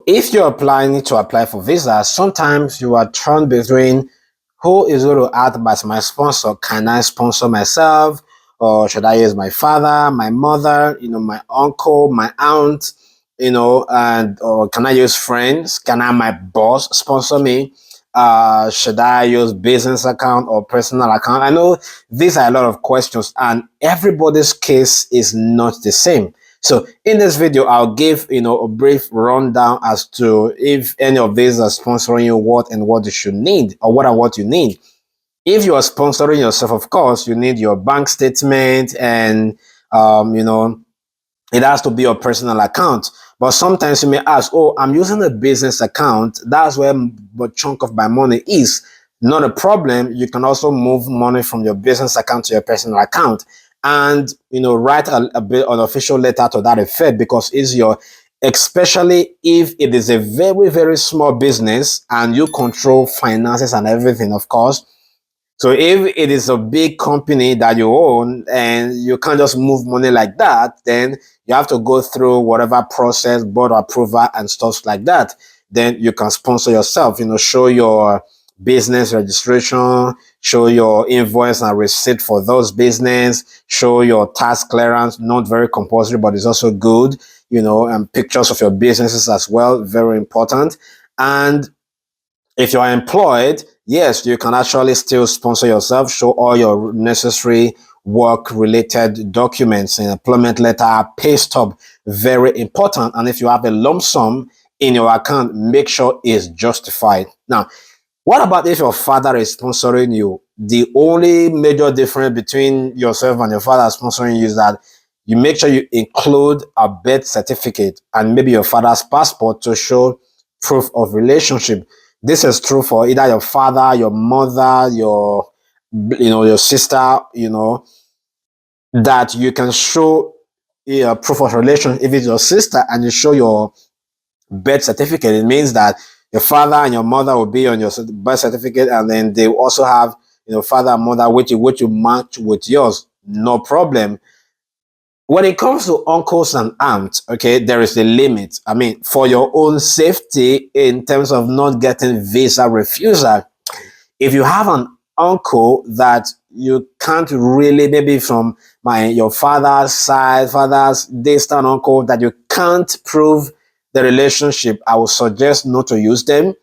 if you're applying to apply for visa, sometimes you are torn between who is going to act as my sponsor. Can I sponsor myself, or should I use my father, my mother, my uncle, my aunt, and or can I use friends? Can I my boss sponsor me? Should I use business account or personal account? I know these are a lot of questions, and everybody's case is not the same. So in this video, I'll give a brief rundown as to if any of these are sponsoring you, what and what you should need, or what and what you need. If you are sponsoring yourself, of course, you need your bank statement, and it has to be your personal account. But sometimes you may ask, oh, I'm using a business account. That's where a chunk of my money is. Not a problem. You can also move money from your business account to your personal account, and write a bit an official letter to that effect, because it's your, especially if it is a very, very small business and you control finances and everything, of course. So if it is a big company that you own and you can't just move money like that, then you have to go through whatever process, board approval and stuff like that. Then you can sponsor yourself, show your business registration, show your invoice and receipt for those business, show your tax clearance, not very compulsory, but it's also good, and pictures of your businesses as well, very important. And if you are employed, yes, you can actually still sponsor yourself, show all your necessary work-related documents, an employment letter, pay stub, very important. And if you have a lump sum in your account, make sure it's justified. Now, what about if your father is sponsoring you? The only major difference between yourself and your father sponsoring you is that you make sure you include a birth certificate and maybe your father's passport to show proof of relationship. This is true for either your father, your mother, your sister, that you can show proof of relation. If it's your sister and you show your birth certificate, it means that your father and your mother will be on your birth certificate, and then they will also have, father and mother, which you match with yours. No problem. When it comes to uncles and aunts, okay, there is a limit. I mean, for your own safety, in terms of not getting visa refusal, if you have an uncle that you can't really, maybe from your father's side, father's distant uncle, that you can't prove the relationship, I would suggest not to use them.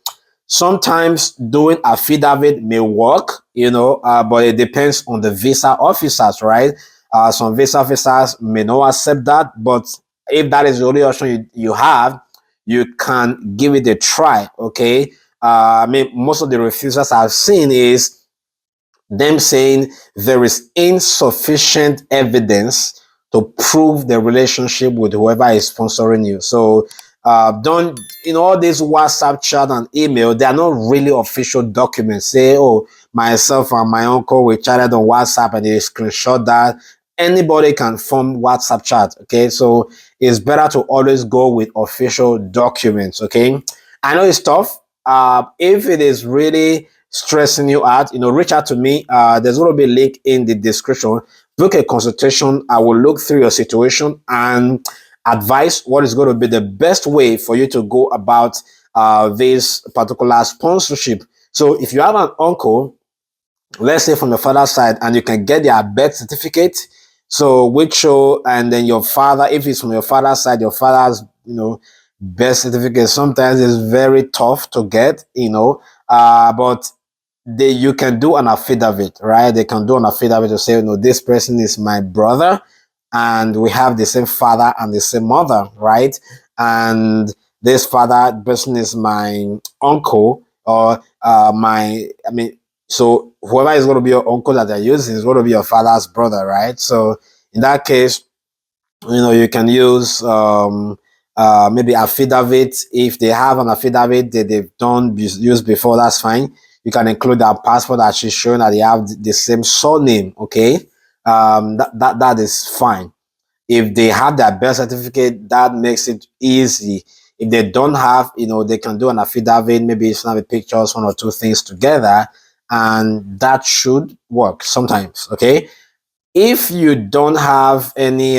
Sometimes doing affidavit may work, but it depends on the visa officers, right? Some visa officers may not accept that, but if that is the only option you have, you can give it a try, okay? I mean, most of the refusals I've seen is them saying there is insufficient evidence to prove the relationship with whoever is sponsoring you. So don't, all these WhatsApp chat and email, they are not really official documents. Say, oh, myself and my uncle, we chatted on WhatsApp and they screenshot that. Anybody can form WhatsApp chat, okay? So it's better to always go with official documents, okay? I know it's tough. If it is really stressing you out, reach out to me. There's going to be a link in the description. Book a consultation. I will look through your situation and advise what is going to be the best way for you to go about this particular sponsorship. So if you have an uncle, let's say from the father's side, and you can get their birth certificate, so which show, and then your father, if it's from your father's side, your father's birth certificate sometimes is very tough to get, but you can do an affidavit, right? They can do an affidavit to say, this person is my brother and we have the same father and the same mother, right? And this person is my uncle, or so whoever is going to be your uncle that they're using is going to be your father's brother, right? So in that case, you can use maybe affidavit. If they have an affidavit that they've done used before, that's fine. You can include their passport actually showing that they have the same surname, okay? That is fine. If they have their birth certificate, that makes it easy. If they don't have, they can do an affidavit, maybe snap a pictures, one or two things together, and that should work sometimes, okay? If you don't have any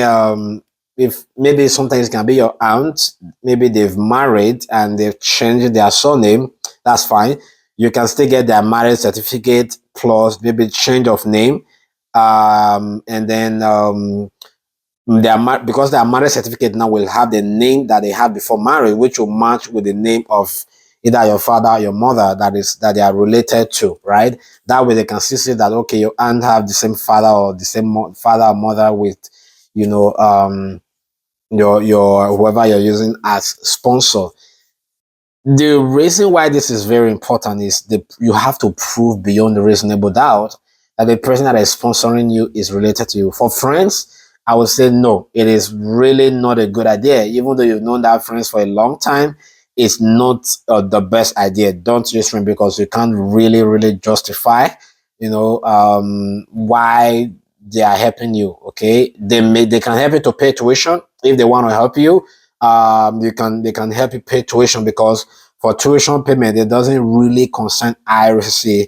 if maybe sometimes it can be your aunt, maybe they've married and they've changed their surname, that's fine. You can still get their marriage certificate plus maybe change of name. And then because their marriage certificate now will have the name that they had before marriage, which will match with the name of either your father or your mother that they are related to, right? That way they can see that okay, your aunt have the same father or the same father or mother with, you know, your whoever you're using as sponsor. The reason why this is very important is you have to prove beyond a reasonable doubt that the person that is sponsoring you is related to you. For friends, I would say no, it is really not a good idea. Even though you've known that friends for a long time, it's not the best idea. Don't use friends because you can't really justify, why they are helping you. Okay, they can help you to pay tuition if they want to help you. They can help you pay tuition because for tuition payment, it doesn't really concern IRCC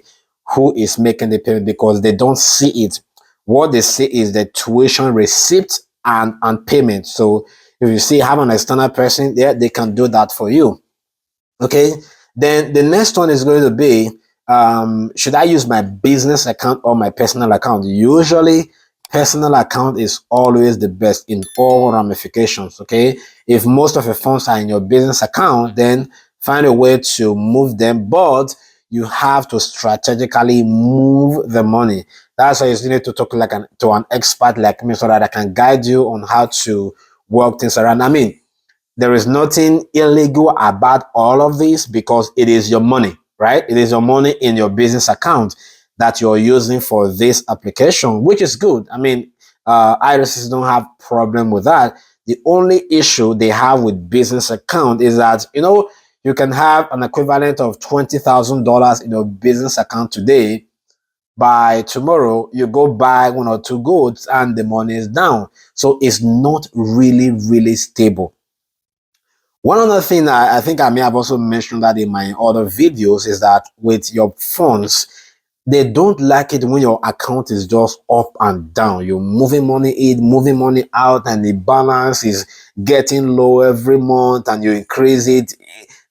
who is making the payment because they don't see it. What they see is the tuition receipt and payment. So if you see have an external person there, they can do that for you. Okay. Then the next one is going to be, should I use my business account or my personal account? Usually personal account is always the best in all ramifications. Okay. If most of your funds are in your business account, then find a way to move them, but you have to strategically move the money. That's why you need to talk to an expert like me so that I can guide you on how to work things around. I mean, there is nothing illegal about all of this because it is your money, right? It is your money in your business account that you're using for this application, which is good. I mean, irises don't have problem with that. The only issue they have with business account is that, you can have an equivalent of $20,000 in your business account today. By tomorrow, you go buy one or two goods and the money is down. So it's not really stable. One other thing I think I may have also mentioned that in my other videos is that with your funds, they don't like it when your account is just up and down. You're moving money in, moving money out, and the balance is getting low every month and you increase it.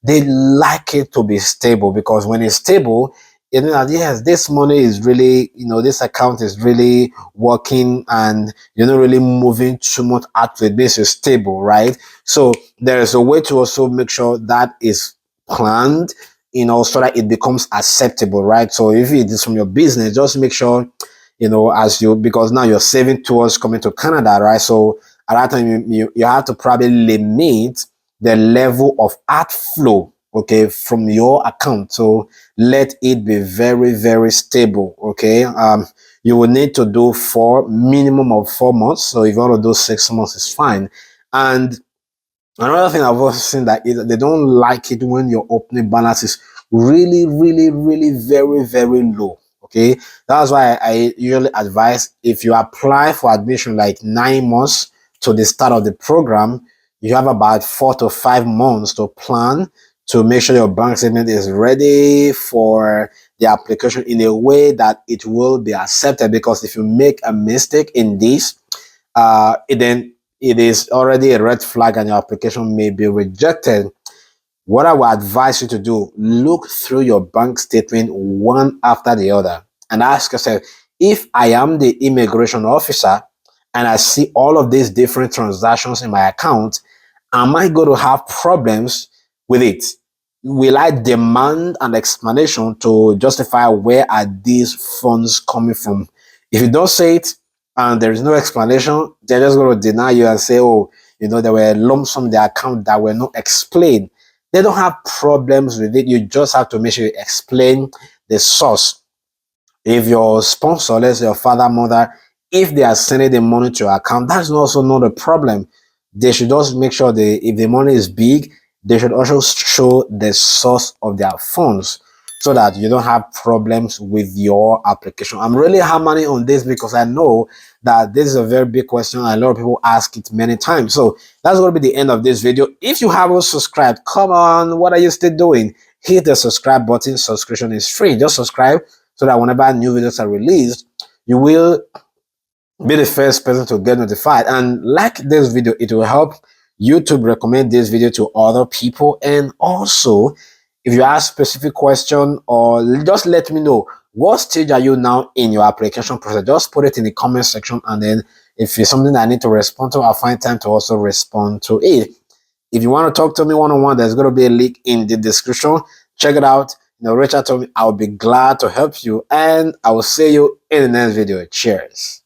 They like it to be stable because when it's stable, you know that yes, this money is really, this account is really working and you're not really moving too much out with this is stable, right? So there is a way to also make sure that is planned, so that it becomes acceptable, right? So if it is from your business, just make sure, because now you're saving towards coming to Canada, right? So at that time, you have to probably limit the level of outflow, okay, from your account. So let it be very stable, okay? You will need to do minimum of 4 months. So if you want to do 6 months, it's fine. And another thing I've also seen that they don't like it when your opening balance is really very low. Okay, that's why I usually advise if you apply for admission like 9 months to the start of the program, you have about 4 to 5 months to plan to make sure your bank statement is ready for the application in a way that it will be accepted. Because if you make a mistake in this, then it is already a red flag and your application may be rejected. What I would advise you to do, look through your bank statement one after the other and ask yourself, if I am the immigration officer and I see all of these different transactions in my account, am I going to have problems with it? Will I demand an explanation to justify where are these funds coming from? If you don't say it and there is no explanation, they're just going to deny you and say, oh, there were lump sum in the account that were not explained. They don't have problems with it. You just have to make sure you explain the source. If your sponsor, let's say your father, mother, if they are sending the money to your account, that's also not a problem. They should just make sure if the money is big, they should also show the source of their funds so that you don't have problems with your application. I'm really hammering on this because I know that this is a very big question and a lot of people ask it many times. So that's going to be the end of this video. If you haven't subscribed, come on, what are you still doing? Hit the subscribe button. Subscription is free. Just subscribe so that whenever new videos are released, you will be the first person to get notified. And like this video, it will help YouTube recommend this video to other people. And also, if you ask specific question, or just let me know what stage are you now in your application process. Just put it in the comment section, and then if it's something that I need to respond to, I'll find time to also respond to it. If you want to talk to me one-on-one, there's going to be a link in the description. Check it out. Reach out to me. I'll be glad to help you, and I will see you in the next video. Cheers.